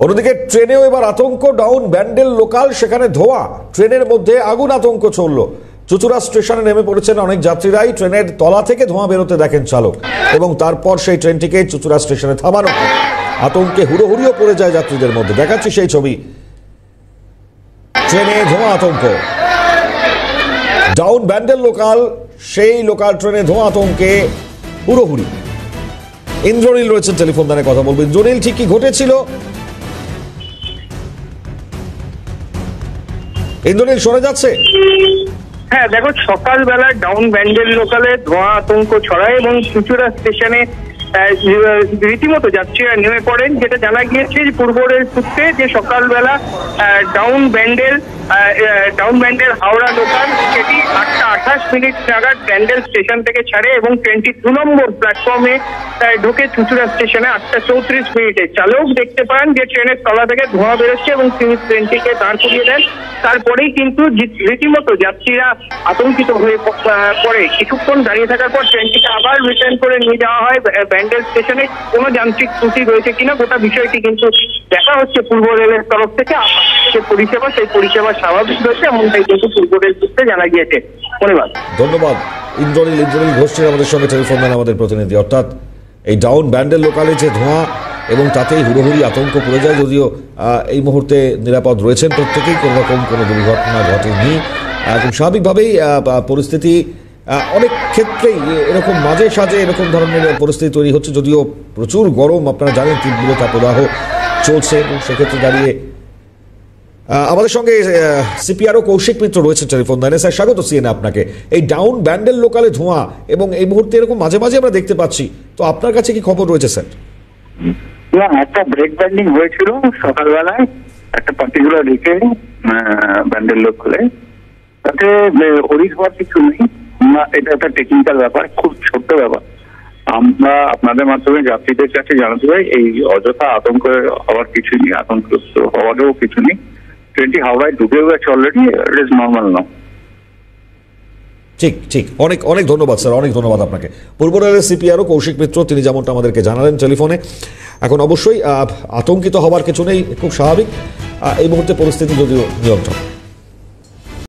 অন্যদিকে ট্রেনেও এবার আতঙ্ক, ডাউন ব্যান্ডেল লোকাল, সেখানে ধোঁয়া, ট্রেনের মধ্যে আগুন, আতঙ্ক চলল। চুচুড়া স্টেশনে নেমে পড়েছেন অনেক যাত্রীরাই। ট্রেনের তলা থেকে ধোঁয়া বেরোতে দেখেন চালক এবং তারপর সেই ট্রেনটিকে চুচুড়া স্টেশনে থামানো। আতঙ্কে হুড়োহুড়িও পড়ে যায় যাত্রীদের মধ্যে। দেখাচ্ছি সেই ছবি। ট্রেনে ধোঁয়া, আতঙ্ক। ডাউন ব্যান্ডেল লোকাল, সেই লোকাল ট্রেনে ধোঁয়া, আতঙ্কে হুড়োহুড়ি। ইন্দ্রনীল রয়েছেন টেলিফোন লাইনে, কথা বলবেন। ইন্দ্রনীল, ঠিক কি ঘটেছিল? ইন্দ্রনীল, শোনা যাচ্ছে? হ্যাঁ, দেখো, সকালবেলা ডাউন ব্যান্ডেল লোকালে ধোঁয়া আতঙ্ক ছড়ায় এবং চুচুড়া স্টেশনে রীতিমতো যাত্রীরা নেমে পড়েন। যেটা জানা গিয়েছে পূর্ব রেল সূত্রে যে সকালবেলা ডাউন ব্যান্ডেল হাওড়া লোকাল সেটি 8:28 নাগাদ ব্যান্ডেল স্টেশন থেকে ছাড়ে এবং ট্রেনটি 2 নম্বর প্ল্যাটফর্মে ঢোকে চুচুড়া স্টেশনে 8:34। চালক দেখতে পান যে ট্রেনের তলা থেকে ধোঁয়া বেরোচ্ছে এবং তিনি ট্রেনটিকে দাঁড় করিয়ে দেন। তারপরেই কিন্তু রীতিমতো যাত্রীরা আতঙ্কিত হয়ে পড়ে। কিছুক্ষণ দাঁড়িয়ে থাকার পর ট্রেনটিকে আবার রিটার্ন করে নিয়ে যাওয়া হয় ব্যান্ডেল স্টেশনে। কোনো যান্ত্রিক ত্রুটি রয়েছে কিনা গোটা বিষয়টি কিন্তু দেখা হচ্ছে পূর্ব রেলের তরফ থেকে। সেই পরিষেবা স্বাভাবিক রয়েছে এমনটাই কিন্তু পূর্ব রেল সূত্রে জানা গিয়েছে। ধন্যবাদ। ধন্যবাদ ইন্দ্রনীল। ঘোষের আমাদের সঙ্গে টেলিফোন লাইনে আমাদের প্রতিনিধি। অর্থাৎ এই ডাউন ব্যান্ডেল লোকালে যে ধোঁয়া এবং তাতেই হুড়োহুড়ি, আতঙ্ক পড়ে যায়। যদিও এই মুহূর্তে নিরাপদ রয়েছেন প্রত্যেকেই, কোনো রকম কোনো দুর্ঘটনা ঘটেনি। খুব স্বাভাবিকভাবেই পরিস্থিতি অনেক ক্ষেত্রেই এরকম মাঝে সাঝে এরকম ধরনের পরিস্থিতি তৈরি হচ্ছে। যদিও প্রচুর গরম, আপনারা জানেন, তীব্র তাপদাহ চলছে এবং সেক্ষেত্রে দাঁড়িয়ে আমাদের সঙ্গে সিপিআরও কৌশিক মিত্র রয়েছে টেলিফোন লাইনে। স্যার, স্বাগত সিএনএ আপনাকে। এই ডাউন ব্যান্ডেল লোকালে ধোঁয়া এবং এই মুহূর্তে এরকম মাঝে মাঝে আমরা দেখতে পাচ্ছি, তো আপনার কাছে কি খবর রয়েছে স্যার? না, একটা ব্রেক ব্যান্ডিং হয়েছিল সকালবেলায় একটা পার্টিকুলার দিকে ব্যান্ডেল লোকালে। তাতে হরিশ হওয়ার কিছু নেই। এটা একটা টেকনিক্যাল ব্যাপার, খুব ছোট্ট ব্যাপার। আমরা আপনাদের মাধ্যমে যাত্রীদের কাছে জানাতে চাই এই অযথা আতঙ্ক হওয়ার কিছু নেই, আতঙ্কগ্রস্ত হওয়ারও কিছু নেই। ট্রেনটি হাওড়ায় ঢুকেও গেছে অলরেডি, ইট ইজ নর্মাল নাও। ঠিক অনেক অনেক ধন্যবাদ স্যার, অনেক ধন্যবাদ আপনাকে। পূর্ব রেলের সিপিআরও কৌশিক মিত্র, তিনি যেমনটা আমাদেরকে জানালেন টেলিফোনে। এখন অবশ্যই আতঙ্কিত হওয়ার কিছু নেই, খুব স্বাভাবিক এই মুহূর্তে পরিস্থিতি যদিও নিয়ন্ত্রণ।